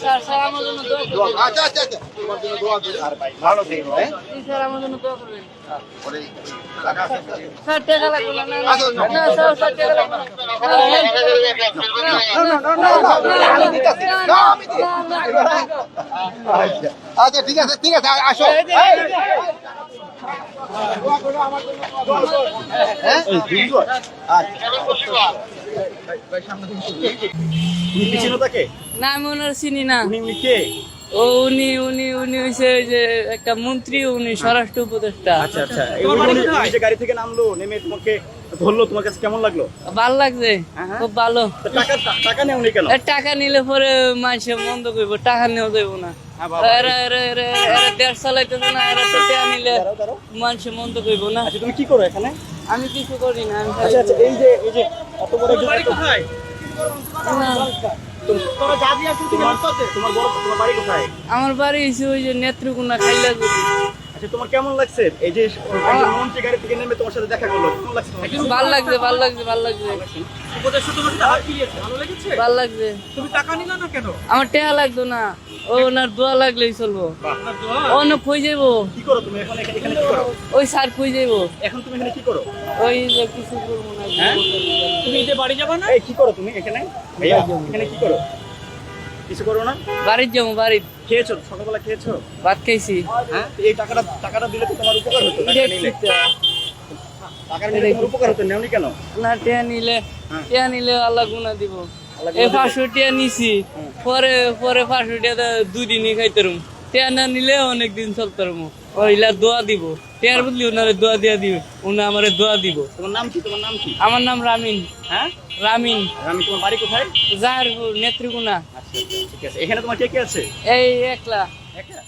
Sir sir আমার জন্য দোয়া করবেন। আচ্ছা আচ্ছা আচ্ছা তোমার জন্য দোয়া করি। আর ভাই ভালো থেকো হ্যাঁ জি স্যার আমার জন্য দোয়া করবেন। পরে টাকা আছে স্যার টাকা লাগবে না, না না না, স্যার স্যার টাকা লাগবে না। আমি দিতেছি না আমি দিই আচ্ছা ঠিক আছে আসো হ্যাঁ তুমি কি চিনো তাকে? না আমি ওনার চিনি না। উনি কে? ও উনি উনি উনি হইছে ওই যে একটা মন্ত্রী, উনি স্বরাষ্ট্র উপদেষ্টা। আচ্ছা আচ্ছা, উনি যে গাড়ি থেকে নামলো, নেমে তোমাকে ধরলো, তোমার কাছে কেমন লাগলো? ভালো লাগছে, খুব ভালো। তো টাকা নেওনি কেন? টাকা নিলে পরে মানুষে মন্দ করবো, টাকা নেওয়া যাইব না। এরা দেশ চালাইতেছে না, এরা তো টাকা নিলে মানুষে মন্দ করবো না। আচ্ছা তুমি কি করো এখানে? আমি কিছু করি না, আমি আচ্ছা আচ্ছা, এই যে এত বড় কোথায়? তোমার বাড়ি কোথায়? আমার বাড়ি হচ্ছে ওই যে নেত্রকোনা খাইলা। আচ্ছা তোমার কেমন লাগছে এই যে একজন মন্ত্রী গাড়ি থেকে নেমে তোমার সাথে দেখা করলো, কেমন লাগছে তোমার? ভাল লাগছে, ভাল লাগছে, ভাল লাগছে, ভাল লাগছে। তুমি টাকা নিলা না কেন? আমার টাকা লাগতো না, ও ওনার দোয়া লাগলেই চলবো। অন্য কই যাইবো? কি করো তুমি এখানে কি করো? ওই স্যার কই যাইবো? এখন তুমি এখানে কি করো? ওই যে কিছু করবো না। হ্যাঁ? তুমি যে বাড়ি যাবা না? এই কি করো তুমি এখানে? ভাইয়া এখানে কি করো? কিছু করো না? বাড়ির যাবো, বাড়ির। খেয়েছো? সকালবেলা খেয়েছো? ভাত খাইছি। হ্যাঁ, এই টাকাটা দিলে তো তোমার উপকার হতো। টাকা নিলে তোমার উপকার হতো, নেওনি কেন? না টিয়া নিলে আল্লাহ গুনা দিব। এই 500 টিয়া নিছি, পরে 500 টিয়া 2 দিনই খাইতাম। টিয়া না নিলে অনেকদিন চলতাম। ওইলা দোয়া দিব, টিয়ার বদলি ওনারে দোয়া দিয়া দিব, উনি আমারে দোয়া দিব। তোমার নাম কি? তোমার নাম কি? আমার নাম রামিন। হ্যাঁ, রামিন। আমি তোমার বাড়ি কোথায়? জাহারপুর, নেত্রকোনা। আচ্ছা আচ্ছা, ঠিক আছে। এখানে তোমার কে কে আছে? এই একলা। একা?